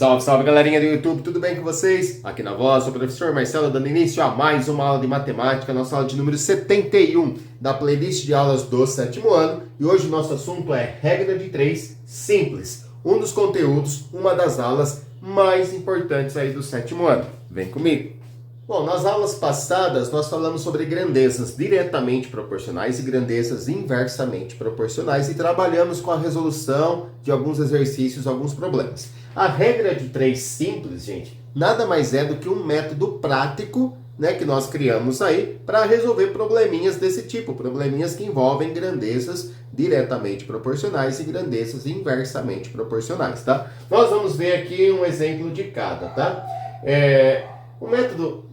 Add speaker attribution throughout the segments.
Speaker 1: Salve, salve galerinha do YouTube, tudo bem com vocês? Aqui na voz, sou o professor Marcelo, dando início a mais uma aula de matemática, nossa aula de número 71 da playlist de aulas do sétimo ano. E hoje o nosso assunto é regra de 3 simples, um dos conteúdos, uma das aulas mais importantes aí do sétimo ano. Vem comigo! Bom, nas aulas passadas nós falamos sobre grandezas diretamente proporcionais e grandezas inversamente proporcionais e trabalhamos com a resolução de alguns exercícios, alguns problemas. A regra de 3 simples, gente, nada mais é do que um método prático, né, que nós criamos aí para resolver probleminhas desse tipo, probleminhas que envolvem grandezas diretamente proporcionais e grandezas inversamente proporcionais, tá? Nós vamos ver aqui um exemplo de cada, tá? O método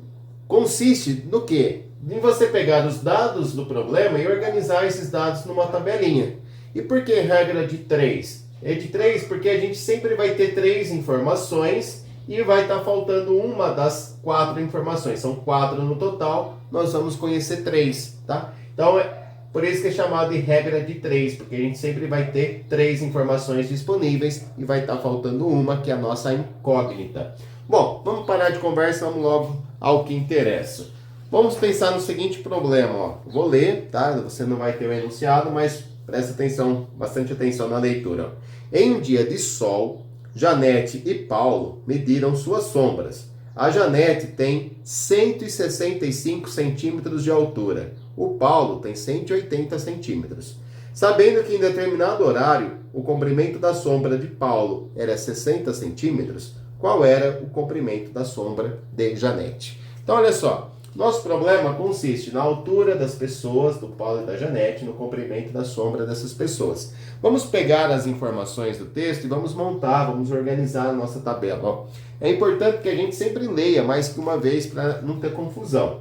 Speaker 1: consiste no quê? Em você pegar os dados do problema e organizar esses dados numa tabelinha. E por que regra de 3? É de 3 porque a gente sempre vai ter 3 informações e vai estar faltando uma das 4 informações. São 4 no total, nós vamos conhecer 3, tá? Então, por isso que é chamado de regra de 3, porque a gente sempre vai ter 3 informações disponíveis e vai estar faltando uma, que é a nossa incógnita. Bom, vamos parar de conversa, vamos logo ao que interessa. Vamos pensar no seguinte problema, ó. Vou ler, tá? Você não vai ter o enunciado, mas presta atenção, bastante atenção na leitura. Ó. Em um dia de sol, Janete e Paulo mediram suas sombras. A Janete tem 165 centímetros de altura. O Paulo tem 180 centímetros. Sabendo que em determinado horário, o comprimento da sombra de Paulo era 60 centímetros, qual era o comprimento da sombra de Janete? Então, olha só, nosso problema consiste na altura das pessoas, do Paulo e da Janete, no comprimento da sombra dessas pessoas. Vamos pegar as informações do texto e vamos montar, vamos organizar a nossa tabela. Ó. É importante que a gente sempre leia mais que uma vez para não ter confusão.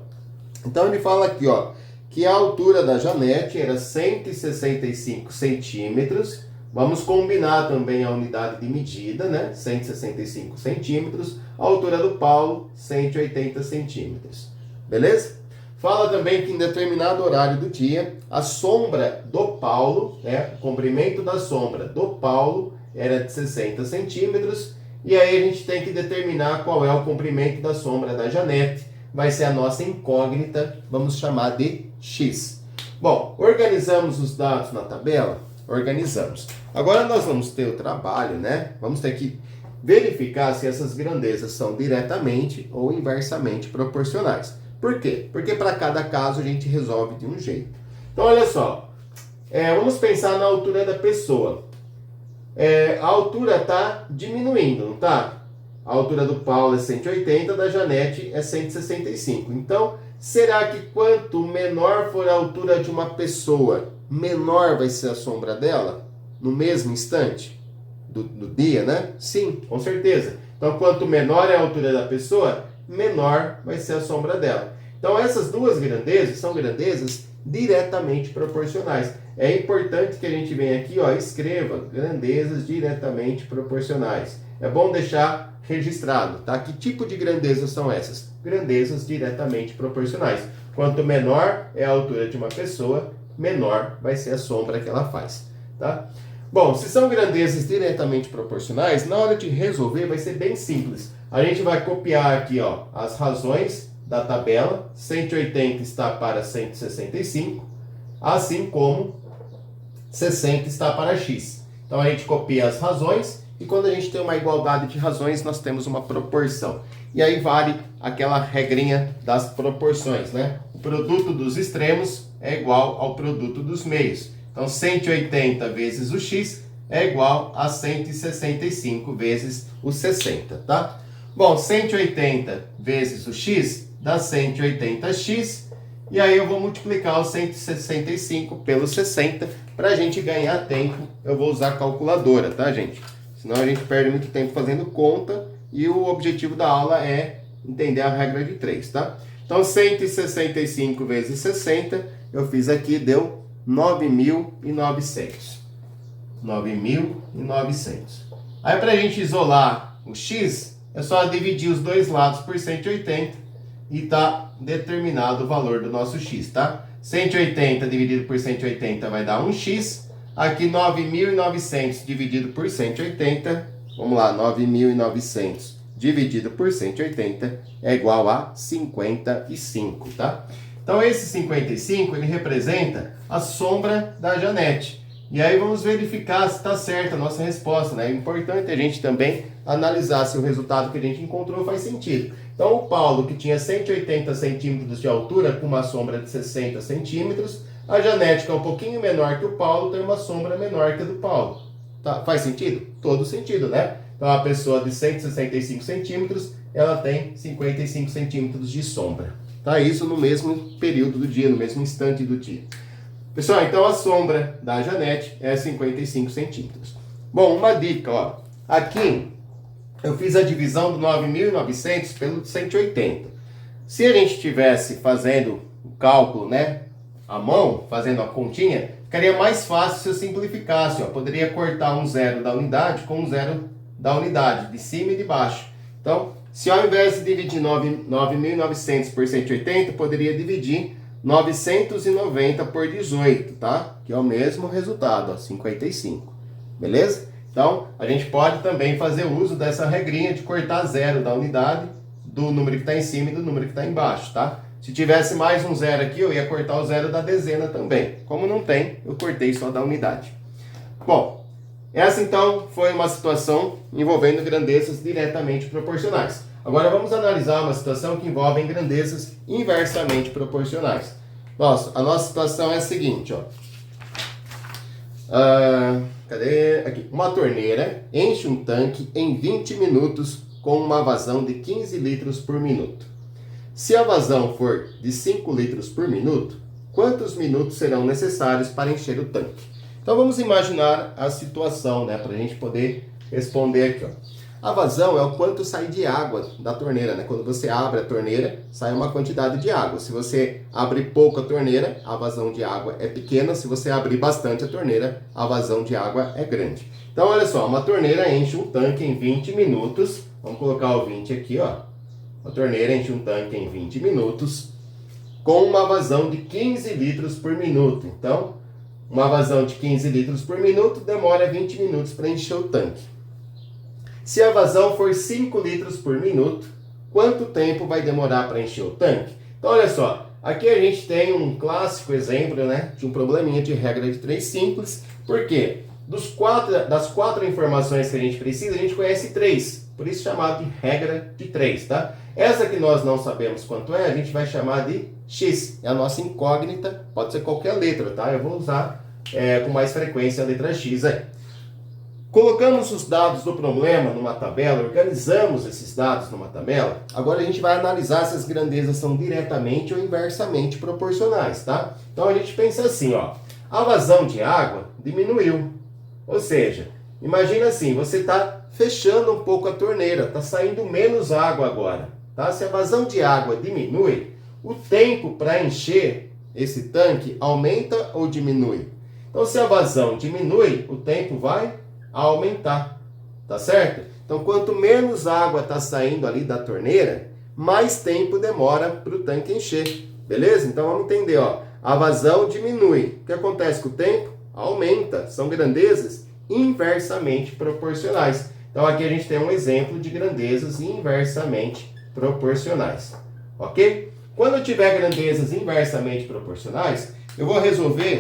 Speaker 1: Então, ele fala aqui, ó, que a altura da Janete era 165 centímetros. Vamos combinar também a unidade de medida, né? 165 centímetros. A altura do Paulo, 180 centímetros. Beleza? Fala também que em determinado horário do dia, a sombra do Paulo, né? O comprimento da sombra do Paulo era de 60 centímetros. E aí a gente tem que determinar qual é o comprimento da sombra da Janete. Vai ser a nossa incógnita, vamos chamar de X. Bom, organizamos os dados na tabela? Organizamos. Agora nós vamos ter o trabalho, né? Vamos ter que verificar se essas grandezas são diretamente ou inversamente proporcionais. Por quê? Porque para cada caso a gente resolve de um jeito. Então, olha só. Vamos pensar na altura da pessoa. A altura está diminuindo, não está? A altura do Paulo é 180, da Janete é 165. Então, será que quanto menor for a altura de uma pessoa, menor vai ser a sombra dela? No mesmo instante do dia, né? Sim, com certeza. Então, quanto menor é a altura da pessoa, menor vai ser a sombra dela. Então, essas duas grandezas são grandezas diretamente proporcionais. É importante que a gente venha aqui, ó, escreva grandezas diretamente proporcionais. É bom deixar registrado, tá? Que tipo de grandezas são essas? Grandezas diretamente proporcionais. Quanto menor é a altura de uma pessoa, menor vai ser a sombra que ela faz, tá? Bom, se são grandezas diretamente proporcionais, na hora de resolver vai ser bem simples. A gente vai copiar aqui, ó, as razões da tabela. 180 está para 165, assim como 60 está para x. Então a gente copia as razões e quando a gente tem uma igualdade de razões, nós temos uma proporção. E aí vale aquela regrinha das proporções, né? O produto dos extremos é igual ao produto dos meios. Então, 180 vezes o x é igual a 165 vezes o 60, tá? Bom, 180 vezes o x dá 180x. E aí eu vou multiplicar o 165 pelo 60. Para a gente ganhar tempo, eu vou usar a calculadora, tá, gente? Senão a gente perde muito tempo fazendo conta. E o objetivo da aula é entender a regra de 3, tá? Então, 165 vezes 60, eu fiz aqui, deu 9.900. 9.900. Aí, para a gente isolar o x, é só dividir os dois lados por 180 e tá determinado o valor do nosso x, tá? 180 dividido por 180 vai dar 1x. Aqui, 9.900 dividido por 180, Vamos lá, 9.900 dividido por 180 é igual a 55, tá? Então esse 55, ele representa a sombra da Janete. E aí vamos verificar se está certa a nossa resposta, né? É importante a gente também analisar se o resultado que a gente encontrou faz sentido. Então o Paulo, que tinha 180 centímetros de altura com uma sombra de 60 centímetros, a Janete, que é um pouquinho menor que o Paulo, tem uma sombra menor que a do Paulo. Tá? Faz sentido? Todo sentido, né? Então a pessoa de 165 centímetros, ela tem 55 centímetros de sombra. Tá? Isso no mesmo período do dia, no mesmo instante do dia. Pessoal, então a sombra da Janete é 55 centímetros. Bom, uma dica, ó. Aqui eu fiz a divisão do 9.900 pelo 180. Se a gente estivesse fazendo o cálculo, né, à mão, fazendo a continha, ficaria mais fácil se eu simplificasse, ó. Poderia cortar um zero da unidade com um zero da unidade, de cima e de baixo. Então, se ao invés de dividir 9.900 por 180, poderia dividir 990 por 18, tá? Que é o mesmo resultado, ó, 55. Beleza? Então, a gente pode também fazer uso dessa regrinha de cortar zero da unidade do número que está em cima e do número que está embaixo, tá? Se tivesse mais um zero aqui, eu ia cortar o zero da dezena também. Como não tem, eu cortei só da unidade. Bom, essa então foi uma situação envolvendo grandezas diretamente proporcionais. Agora vamos analisar uma situação que envolve grandezas inversamente proporcionais. A nossa situação é a seguinte, ó. Cadê? Aqui. Uma torneira enche um tanque em 20 minutos com uma vazão de 15 litros por minuto. Se a vazão for de 5 litros por minuto, quantos minutos serão necessários para encher o tanque? Então vamos imaginar a situação, né, para a gente poder responder aqui, ó. A vazão é o quanto sai de água da torneira, né? Quando você abre a torneira, sai uma quantidade de água. Se você abre pouco a torneira, a vazão de água é pequena. Se você abrir bastante a torneira, a vazão de água é grande. Então, olha só, uma torneira enche um tanque em 20 minutos. Vamos colocar o 20 aqui, ó. A torneira enche um tanque em 20 minutos com uma vazão de 15 litros por minuto. Então, uma vazão de 15 litros por minuto demora 20 minutos para encher o tanque. Se a vazão for 5 litros por minuto, quanto tempo vai demorar para encher o tanque? Então, olha só, aqui a gente tem um clássico exemplo, né, de um probleminha de regra de 3 simples. Por quê? Das quatro informações que a gente precisa, a gente conhece 3. Por isso chamado de regra de 3, tá? Essa que nós não sabemos quanto é, a gente vai chamar de X. É a nossa incógnita, pode ser qualquer letra, tá? Eu vou usar com mais frequência a letra X aí. Colocamos os dados do problema numa tabela, organizamos esses dados numa tabela. Agora a gente vai analisar se as grandezas são diretamente ou inversamente proporcionais, tá? Então a gente pensa assim, ó. A vazão de água diminuiu. Ou seja, imagina assim, você está fechando um pouco a torneira, está saindo menos água agora, tá? Se a vazão de água diminui, o tempo para encher esse tanque aumenta ou diminui? Então se a vazão diminui, o tempo vai aumentar, tá certo? Então, quanto menos água está saindo ali da torneira, mais tempo demora para o tanque encher, beleza? Então, vamos entender, ó. A vazão diminui. O que acontece com o tempo? Aumenta. São grandezas inversamente proporcionais. Então, aqui a gente tem um exemplo de grandezas inversamente proporcionais, ok? Quando eu tiver grandezas inversamente proporcionais, eu vou resolver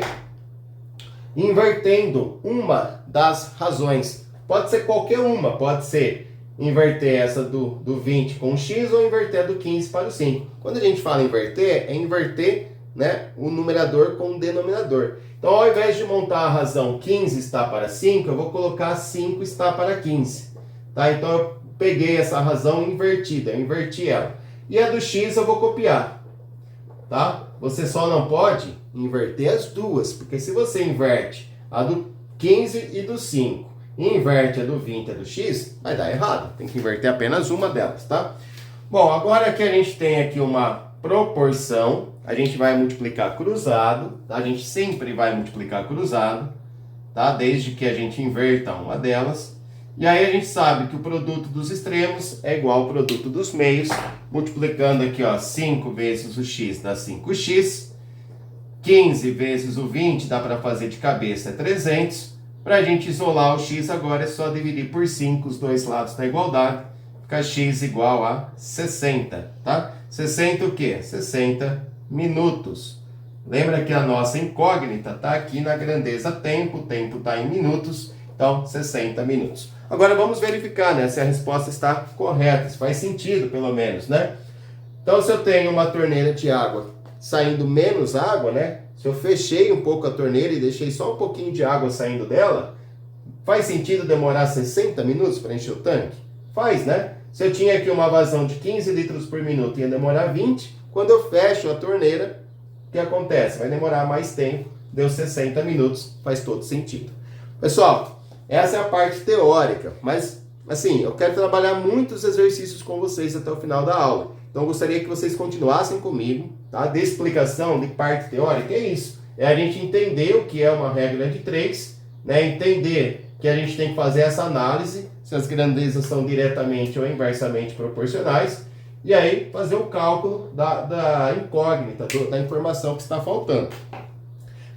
Speaker 1: invertendo uma das razões. Pode ser qualquer uma, pode ser inverter essa do 20 com o x ou inverter a do 15 para o 5. Quando a gente fala inverter, é inverter, né, o numerador com o denominador. Então, ao invés de montar a razão 15 está para 5, eu vou colocar 5 está para 15. Tá? Então, eu peguei essa razão invertida, eu inverti ela. E a do x eu vou copiar. Tá? Você só não pode inverter as duas, porque se você inverte a do 15 e do 5 e inverte a do 20 e a do x, vai dar errado. Tem que inverter apenas uma delas, tá? Bom, agora que a gente tem aqui uma proporção, a gente vai multiplicar cruzado, tá? A gente sempre vai multiplicar cruzado, tá? Desde que a gente inverta uma delas. E aí a gente sabe que o produto dos extremos é igual ao produto dos meios, multiplicando aqui, ó, 5 vezes o x dá 5x, 15 vezes o 20 dá para fazer de cabeça é 300, Para a gente isolar o x agora é só dividir por 5 os dois lados da igualdade. Fica x igual a 60, tá? 60 o quê? 60 minutos. Lembra que a nossa incógnita está aqui na grandeza tempo, o tempo está em minutos, então 60 minutos. Agora vamos verificar, né, se a resposta está correta, se faz sentido pelo menos, né? Então se eu tenho uma torneira de água saindo menos água, né? Se eu fechei um pouco a torneira e deixei só um pouquinho de água saindo dela, faz sentido demorar 60 minutos para encher o tanque? Faz, né? Se eu tinha aqui uma vazão de 15 litros por minuto e ia demorar 20, quando eu fecho a torneira, o que acontece? Vai demorar mais tempo, deu 60 minutos, faz todo sentido. Pessoal, essa é a parte teórica, mas assim, eu quero trabalhar muitos exercícios com vocês até o final da aula. Então eu gostaria que vocês continuassem comigo, tá? De explicação, de parte teórica, é isso. É a gente entender o que é uma regra de 3, né? Entender que a gente tem que fazer essa análise, se as grandezas são diretamente ou inversamente proporcionais, e aí fazer o cálculo da incógnita, da informação que está faltando.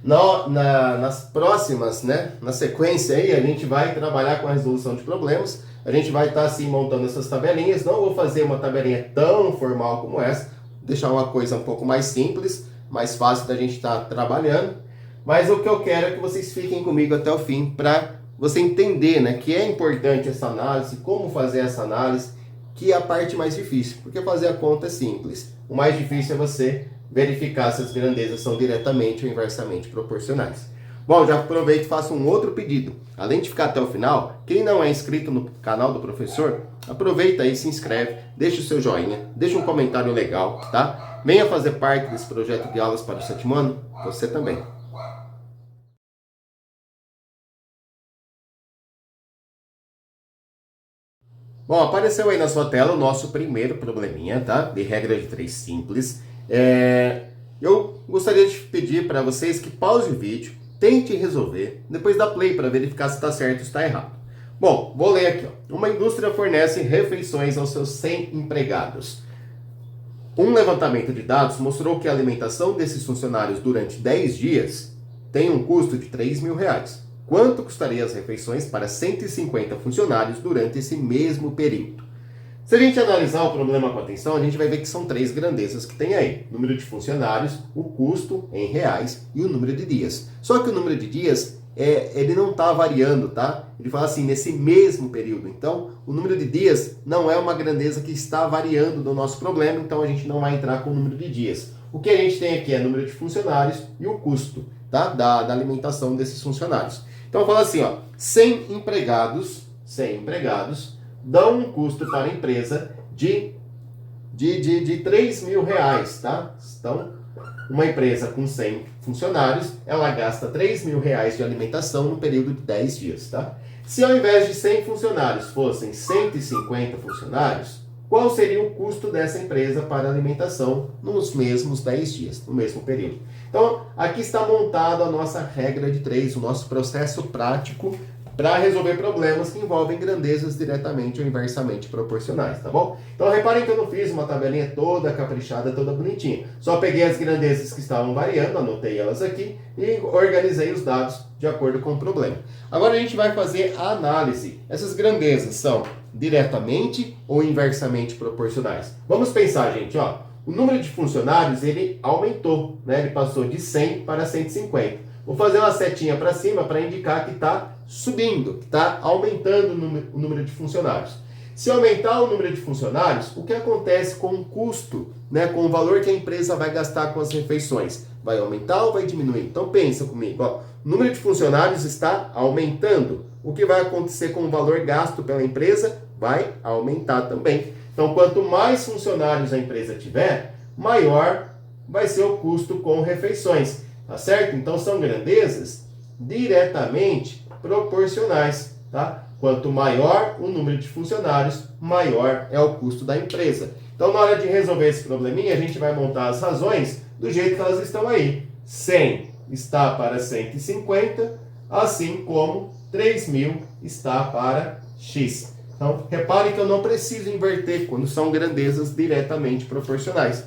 Speaker 1: Nas próximas, né, na sequência aí, a gente vai trabalhar com a resolução de problemas, a gente vai estar assim montando essas tabelinhas, não vou fazer uma tabelinha tão formal como essa, deixar uma coisa um pouco mais simples, mais fácil da gente estar trabalhando, mas o que eu quero é que vocês fiquem comigo até o fim, para você entender, né, que é importante essa análise, como fazer essa análise, que é a parte mais difícil, porque fazer a conta é simples. O mais difícil é você verificar se as grandezas são diretamente ou inversamente proporcionais. Bom, já aproveito e faço um outro pedido. Além de ficar até o final, quem não é inscrito no canal do professor, aproveita aí, se inscreve, deixa o seu joinha, deixa um comentário legal, tá? Venha fazer parte desse projeto de aulas para o 7º ano, você também. Bom, apareceu aí na sua tela o nosso primeiro probleminha, tá? De regra de 3 simples. Eu gostaria de pedir para vocês que pause o vídeo, tente resolver, depois dá play para verificar se está certo ou está errado. Bom, vou ler aqui, ó. Uma indústria fornece refeições aos seus 100 empregados. Um levantamento de dados mostrou que a alimentação desses funcionários durante 10 dias tem um custo de R$3.000. Quanto custaria as refeições para 150 funcionários durante esse mesmo período? Se a gente analisar o problema com atenção, a gente vai ver que são 3 grandezas que tem aí. Número de funcionários, o custo em reais e o número de dias. Só que o número de dias, ele não está variando, tá? Ele fala assim, nesse mesmo período. Então, o número de dias não é uma grandeza que está variando no nosso problema, então a gente não vai entrar com o número de dias. O que a gente tem aqui é o número de funcionários e o custo, tá? Da alimentação desses funcionários. Então, fala assim, ó, 100 empregados dão um custo para a empresa de R$3.000, tá? Então, uma empresa com 100 funcionários, ela gasta R$3.000 de alimentação no período de 10 dias, tá? Se ao invés de 100 funcionários fossem 150 funcionários, qual seria o custo dessa empresa para alimentação nos mesmos 10 dias, no mesmo período? Então, aqui está montada a nossa regra de 3, o nosso processo prático para resolver problemas que envolvem grandezas diretamente ou inversamente proporcionais, tá bom? Então, reparem que eu não fiz uma tabelinha toda caprichada, toda bonitinha. Só peguei as grandezas que estavam variando, anotei elas aqui e organizei os dados de acordo com o problema. Agora a gente vai fazer a análise. Essas grandezas são diretamente ou inversamente proporcionais? Vamos pensar, gente, ó. O número de funcionários, ele aumentou, né? Ele passou de 100 para 150. Vou fazer uma setinha para cima para indicar que está subindo, que está aumentando o número de funcionários. Se aumentar o número de funcionários, o que acontece com o custo, né? Com o valor que a empresa vai gastar com as refeições? Vai aumentar ou vai diminuir? Então pensa comigo, ó. O número de funcionários está aumentando. O que vai acontecer com o valor gasto pela empresa? Vai aumentar também. Então, quanto mais funcionários a empresa tiver, maior vai ser o custo com refeições, tá certo? Então, são grandezas diretamente proporcionais, tá? Quanto maior o número de funcionários, maior é o custo da empresa. Então, na hora de resolver esse probleminha, a gente vai montar as razões do jeito que elas estão aí. 100 está para 150, assim como 3.000 está para X. Então, repare que eu não preciso inverter quando são grandezas diretamente proporcionais.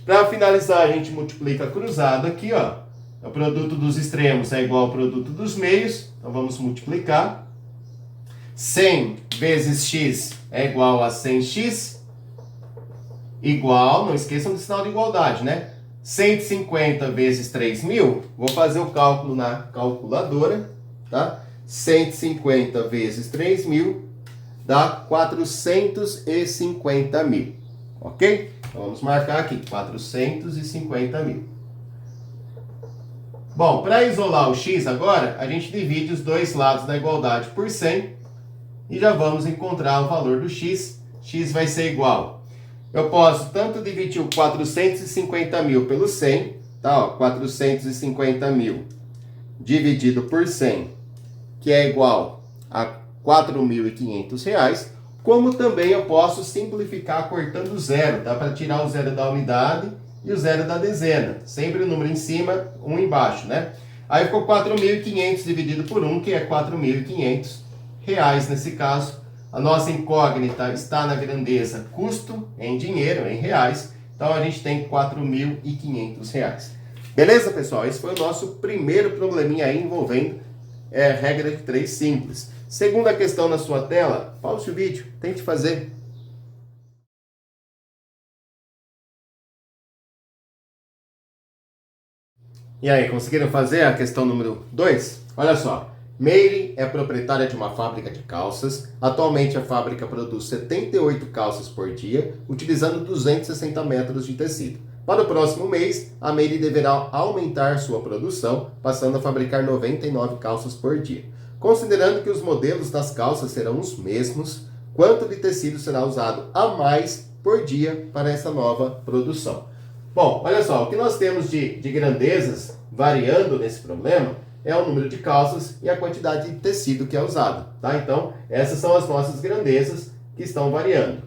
Speaker 1: Para finalizar, a gente multiplica cruzado aqui, ó. o produto dos extremos é igual ao produto dos meios, então vamos multiplicar. 100 vezes x é igual a 100x, igual, não esqueçam do sinal de igualdade, né? 150 vezes 3.000, vou fazer o cálculo na calculadora, tá? 150 vezes 3.000 dá 450.000, ok? Então vamos marcar aqui, 450.000. Bom, para isolar o x agora, a gente divide os dois lados da igualdade por 100 e já vamos encontrar o valor do x. X vai ser igual. Eu posso tanto dividir o 450.000 pelo 100, tá? Ó, 450.000 dividido por 100, que é igual a R$ 4.500, como também eu posso simplificar cortando o zero. Dá para tirar o zero da unidade e o zero da dezena. Sempre o número em cima, um embaixo, né? Aí ficou 4.500 dividido por 1, que é R$ 4.500 nesse caso. A nossa incógnita está na grandeza custo em dinheiro, em reais. Então a gente tem R$ 4.500. Beleza, pessoal? Esse foi o nosso primeiro probleminha aí envolvendo regra de 3 simples. Segunda questão na sua tela, pause o vídeo, tente fazer. E aí, conseguiram fazer a questão número 2? Olha só, Meire é proprietária de uma fábrica de calças. Atualmente a fábrica produz 78 calças por dia, utilizando 260 metros de tecido. Para o próximo mês, a Meire deverá aumentar sua produção, passando a fabricar 99 calças por dia. Considerando que os modelos das calças serão os mesmos, quanto de tecido será usado a mais por dia para essa nova produção? Bom, olha só, o que nós temos de grandezas variando nesse problema é o número de calças e a quantidade de tecido que é usado, tá? Então, essas são as nossas grandezas que estão variando.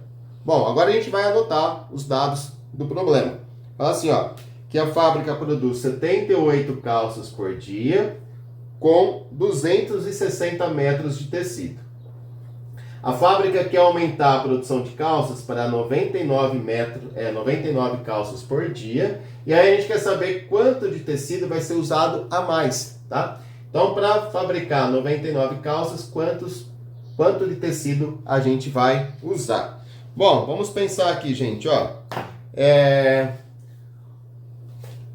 Speaker 1: Bom, agora a gente vai anotar os dados do problema. Fala assim, ó, que a fábrica produz 78 calças por dia com 260 metros de tecido. A fábrica quer aumentar a produção de calças para 99 calças por dia. E aí a gente quer saber quanto de tecido vai ser usado a mais, tá? Então, para fabricar 99 calças, quanto de tecido a gente vai usar? Bom, vamos pensar aqui, gente, ó.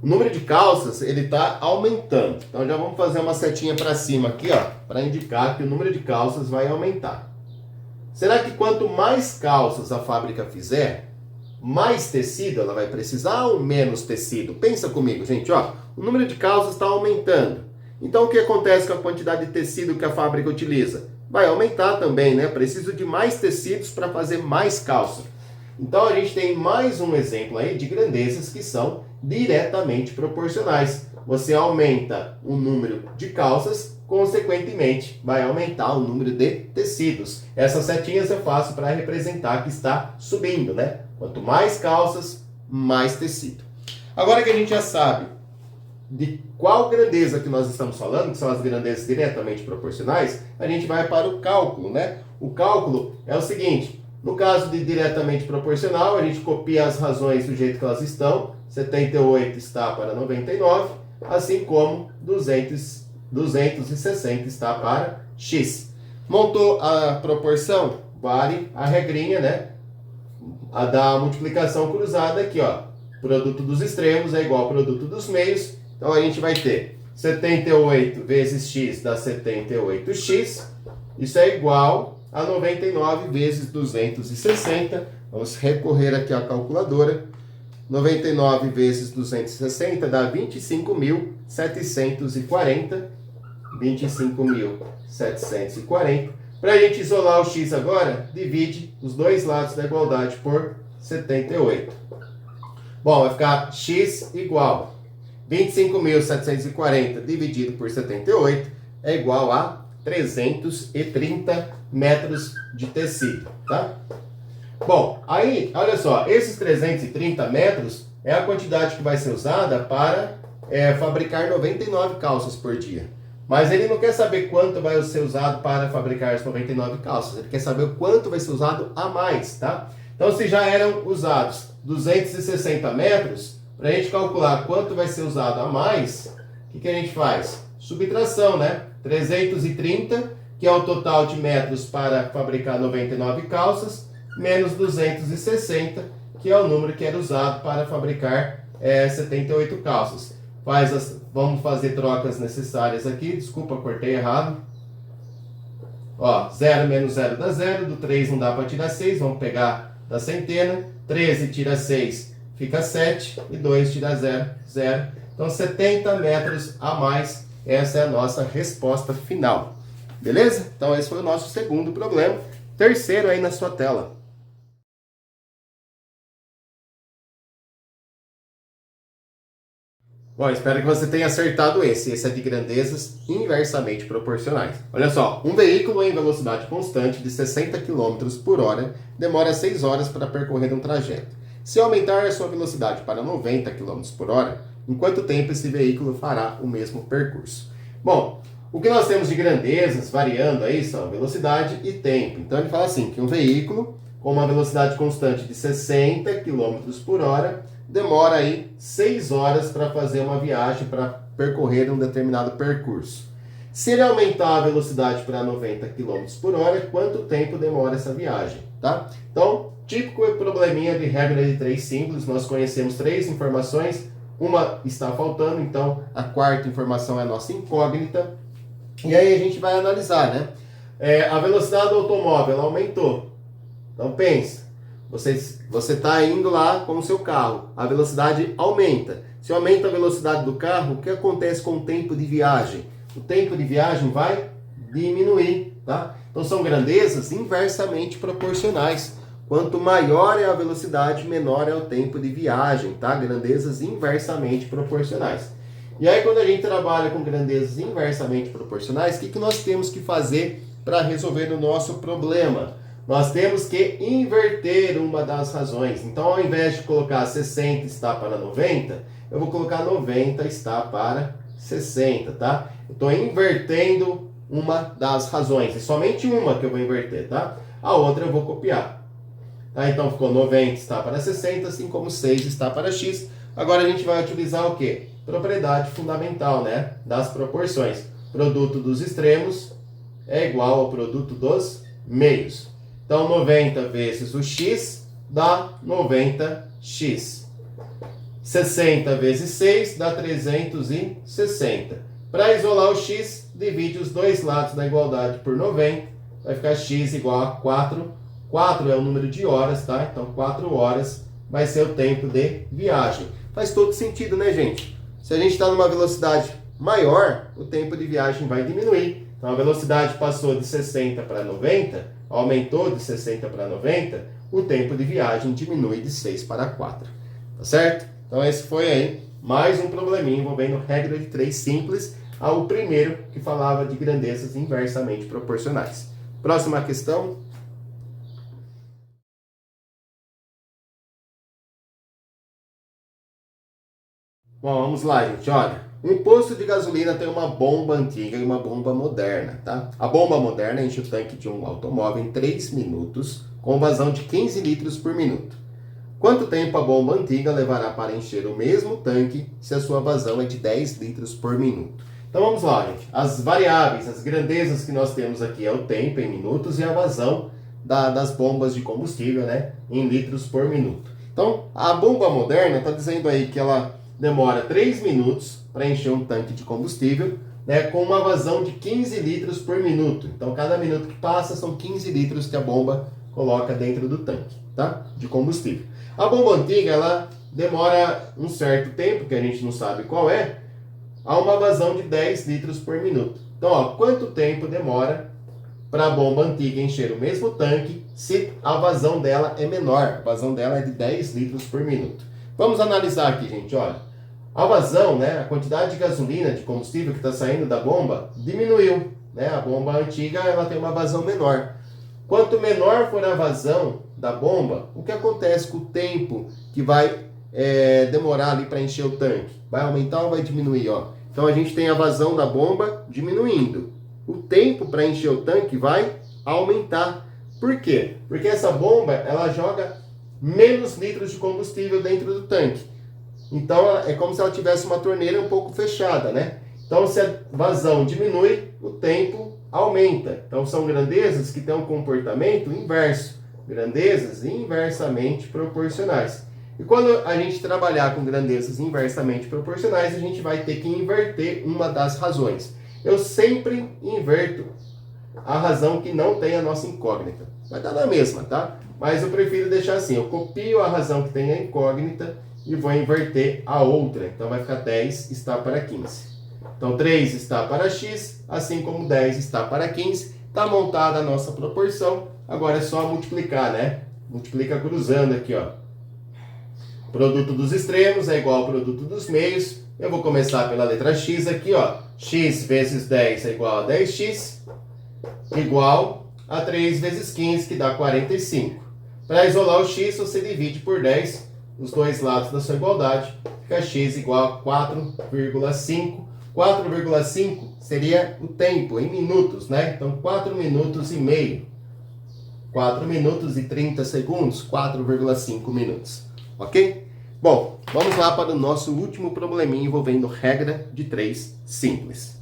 Speaker 1: O número de calças, ele está aumentando. Então, já vamos fazer uma setinha para cima aqui, ó, para indicar que o número de calças vai aumentar. Será que quanto mais calças a fábrica fizer, mais tecido ela vai precisar ou menos tecido? Pensa comigo, gente, ó. O número de calças está aumentando. Então, o que acontece com a quantidade de tecido que a fábrica utiliza? Vai aumentar também, né? Preciso de mais tecidos para fazer mais calça. Então, a gente tem mais um exemplo aí de grandezas que são diretamente proporcionais. Você aumenta o número de calças, consequentemente, vai aumentar o número de tecidos. Essas setinhas eu faço para representar que está subindo, né? Quanto mais calças, mais tecido. Agora que a gente já sabe de qual grandeza que nós estamos falando, que são as grandezas diretamente proporcionais, a gente vai para o cálculo, né? O cálculo é o seguinte, no caso de diretamente proporcional, a gente copia as razões do jeito que elas estão, 78 está para 99, assim como 260 está para x. Montou a proporção? Vale a regrinha, né? A da multiplicação cruzada aqui, ó. Produto dos extremos é igual ao produto dos meios. Então a gente vai ter 78 vezes x dá 78x. Isso é igual a 99 vezes 260. Vamos recorrer aqui à calculadora. 99 vezes 260 dá 25.740. 25.740. Para a gente isolar o x agora, divide os dois lados da igualdade por 78. Bom, vai ficar x igual 25.740 dividido por 78 é igual a 330 metros de tecido, tá? Bom, aí, olha só, esses 330 metros é a quantidade que vai ser usada para fabricar 99 calças por dia. Mas ele não quer saber quanto vai ser usado para fabricar as 99 calças. Ele quer saber o quanto vai ser usado a mais, tá? Então, se já eram usados 260 metros, para a gente calcular quanto vai ser usado a mais, O que a gente faz? Subtração, né? 330, que é o total de metros para fabricar 99 calças, menos 260, que é o número que era usado para fabricar 78 calças. Vamos fazer trocas necessárias aqui. Desculpa, cortei errado. Ó, 0 menos 0 dá 0. Do 3 não dá para tirar 6. Vamos pegar da centena. 13 tira 6, fica 7. E 2 tira 0, 0. Então, 70 metros a mais. Essa é a nossa resposta final. Beleza? Então, esse foi o nosso segundo problema. Terceiro aí na sua tela. Bom, espero que você tenha acertado esse. Esse é de grandezas inversamente proporcionais. Olha só, um veículo em velocidade constante de 60 km por hora demora 6 horas para percorrer um trajeto. Se aumentar a sua velocidade para 90 km por hora, em quanto tempo esse veículo fará o mesmo percurso? Bom, o que nós temos de grandezas variando aí são velocidade e tempo. Então ele fala assim, que um veículo com uma velocidade constante de 60 km por hora demora aí 6 horas para fazer uma viagem, para percorrer um determinado percurso. Se ele aumentar a velocidade para 90 km por hora, quanto tempo demora essa viagem, tá? Então, típico probleminha de regra de 3 simples, nós conhecemos 3 informações, uma está faltando, então a quarta informação é a nossa incógnita, e aí a gente vai analisar, né? A velocidade do automóvel ela aumentou, então pensa. Você está indo lá com o seu carro, a velocidade aumenta. Se aumenta a velocidade do carro, o que acontece com o tempo de viagem? O tempo de viagem vai diminuir, tá? Então são grandezas inversamente proporcionais. Quanto maior é a velocidade, menor é o tempo de viagem, tá? Grandezas inversamente proporcionais. E aí quando a gente trabalha com grandezas inversamente proporcionais, o que nós temos que fazer para resolver o nosso problema? Nós temos que inverter uma das razões. Então, ao invés de colocar 60 está para 90, eu vou colocar 90 está para 60, tá? Eu estou invertendo uma das razões. E somente uma que eu vou inverter, tá? A outra eu vou copiar. Tá? Então, ficou 90 está para 60, assim como 6 está para x. Agora, a gente vai utilizar o quê? Propriedade fundamental, né? Das proporções. Produto dos extremos é igual ao produto dos meios. Então, 90 vezes o x dá 90x. 60 vezes 6 dá 360. Para isolar o x, divide os dois lados da igualdade por 90. Vai ficar x igual a 4. 4 é o número de horas, tá? Então, 4 horas vai ser o tempo de viagem. Faz todo sentido, né, gente? Se a gente está numa velocidade maior, o tempo de viagem vai diminuir. Então, a velocidade passou de 60 para 90, aumentou de 60 para 90, o tempo de viagem diminui de 6 para 4. Tá certo? Então esse foi aí mais um probleminha envolvendo regra de 3 simples, ao primeiro que falava de grandezas inversamente proporcionais. Próxima questão. Bom, vamos lá, gente. Olha, um posto de gasolina tem uma bomba antiga e uma bomba moderna, tá? A bomba moderna enche o tanque de um automóvel em 3 minutos, com vazão de 15 litros por minuto. Quanto tempo a bomba antiga levará para encher o mesmo tanque se a sua vazão é de 10 litros por minuto? Então vamos lá, gente. As variáveis, as grandezas que nós temos aqui é o tempo em minutos e a vazão das bombas de combustível, né, em litros por minuto. Então, a bomba moderna está dizendo aí que ela demora 3 minutos para encher um tanque de combustível, né, com uma vazão de 15 litros por minuto. Então, cada minuto que passa são 15 litros que a bomba coloca dentro do tanque, tá, de combustível. A bomba antiga, ela demora um certo tempo, que a gente não sabe qual é, a uma vazão de 10 litros por minuto. Então, ó, quanto tempo demora para a bomba antiga encher o mesmo tanque se a vazão dela é menor? A vazão dela é de 10 litros por minuto. Vamos analisar aqui, gente, olha. A vazão, né, a quantidade de gasolina, de combustível que está saindo da bomba, diminuiu, né? A bomba antiga, ela tem uma vazão menor. Quanto menor for a vazão da bomba, o que acontece com o tempo que vai demorar ali para encher o tanque? Vai aumentar ou vai diminuir? Ó? Então a gente tem a vazão da bomba diminuindo. O tempo para encher o tanque vai aumentar. Por quê? Porque essa bomba ela joga menos litros de combustível dentro do tanque. Então é como se ela tivesse uma torneira um pouco fechada, né? Então se a vazão diminui, o tempo aumenta. Então são grandezas que têm um comportamento inverso, grandezas inversamente proporcionais. E quando a gente trabalhar com grandezas inversamente proporcionais, a gente vai ter que inverter uma das razões. Eu sempre inverto a razão que não tem a nossa incógnita. Vai dar na mesma, tá? Mas eu prefiro deixar assim, eu copio a razão que tem a incógnita e vou inverter a outra. Então vai ficar 10 está para 15. Então 3 está para x, assim como 10 está para 15. Está montada a nossa proporção. Agora é só multiplicar, né? Multiplica cruzando aqui, ó. Produto dos extremos é igual ao produto dos meios. Eu vou começar pela letra x aqui, ó. X vezes 10 é igual a 10x, igual a 3 vezes 15, que dá 45. Para isolar o x, você divide por 10 os dois lados da sua igualdade. Fica x igual a 4,5. 4,5 seria o tempo em minutos, né? Então, 4 minutos e meio. 4 minutos e 30 segundos, 4,5 minutos. Ok? Bom, vamos lá para o nosso último probleminha envolvendo regra de 3 simples.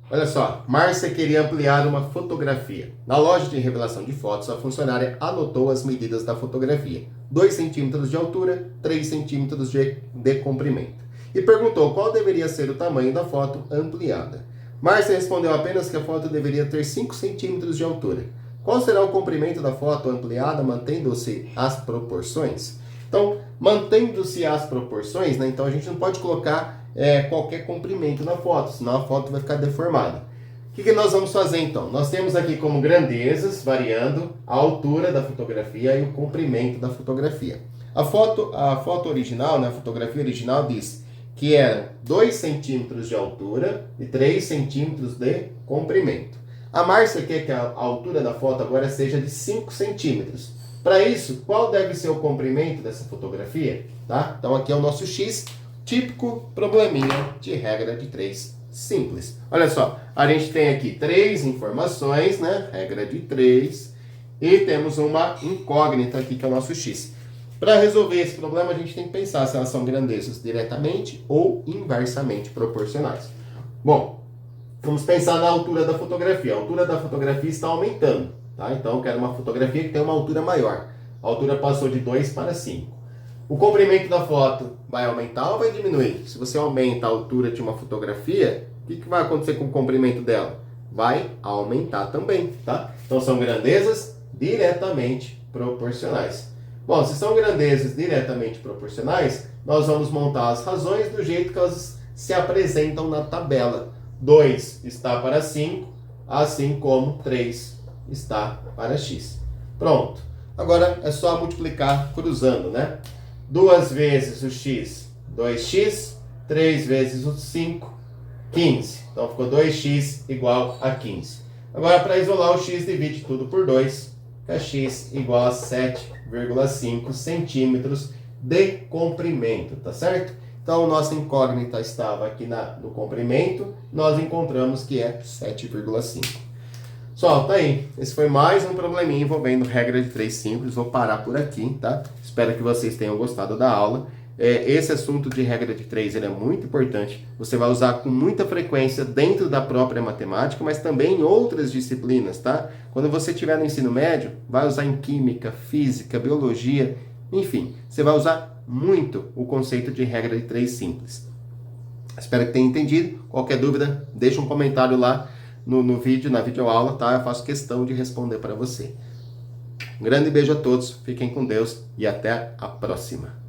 Speaker 1: Olha só, Márcia queria ampliar uma fotografia. Na loja de revelação de fotos, a funcionária anotou as medidas da fotografia. 2 centímetros de altura, 3 centímetros de comprimento. E perguntou qual deveria ser o tamanho da foto ampliada. Márcia respondeu apenas que a foto deveria ter 5 centímetros de altura. Qual será o comprimento da foto ampliada, mantendo-se as proporções? Então, mantendo-se as proporções, né? Então a gente não pode colocar qualquer comprimento na foto, senão a foto vai ficar deformada. O que nós vamos fazer então? Nós temos aqui como grandezas, variando a altura da fotografia e o comprimento da fotografia. A foto original, né, a fotografia original diz que eram 2 centímetros de altura e 3 centímetros de comprimento. A Márcia quer que a altura da foto agora seja de 5 centímetros. Para isso, qual deve ser o comprimento dessa fotografia? Tá? Então aqui é o nosso x, típico probleminha de regra de 3 simples. Olha só, a gente tem aqui 3 informações, né? Regra de 3. E temos uma incógnita aqui que é o nosso x. Para resolver esse problema, a gente tem que pensar se elas são grandezas diretamente ou inversamente proporcionais. Bom, vamos pensar na altura da fotografia. A altura da fotografia está aumentando, tá? Então eu quero uma fotografia que tem uma altura maior. A altura passou de 2 para 5. O comprimento da foto vai aumentar ou vai diminuir? Se você aumenta a altura de uma fotografia, o que vai acontecer com o comprimento dela? Vai aumentar também, tá? Então são grandezas diretamente proporcionais. Bom, se são grandezas diretamente proporcionais, nós vamos montar as razões do jeito que elas se apresentam na tabela. 2 está para 5, assim como 3 está para x. Pronto. Agora é só multiplicar cruzando, né? 2 vezes o x, 2x. 3 vezes o 5, 15. Então ficou 2x igual a 15. Agora, para isolar o x, divide tudo por 2. Fica x igual a 7,5 centímetros de comprimento, tá certo? Então, nossa incógnita estava aqui no comprimento, nós encontramos que é 7,5. Pessoal, tá aí. Esse foi mais um probleminha envolvendo regra de 3 simples. Vou parar por aqui, tá? Espero que vocês tenham gostado da aula. Esse assunto de regra de 3 ele é muito importante. Você vai usar com muita frequência dentro da própria matemática, mas também em outras disciplinas, tá? Quando você estiver no ensino médio, vai usar em química, física, biologia, enfim. Você vai usar muito o conceito de regra de 3 simples. Espero que tenha entendido. Qualquer dúvida, deixa um comentário lá no vídeo, na videoaula, tá? Eu faço questão de responder para você. Um grande beijo a todos, fiquem com Deus e até a próxima.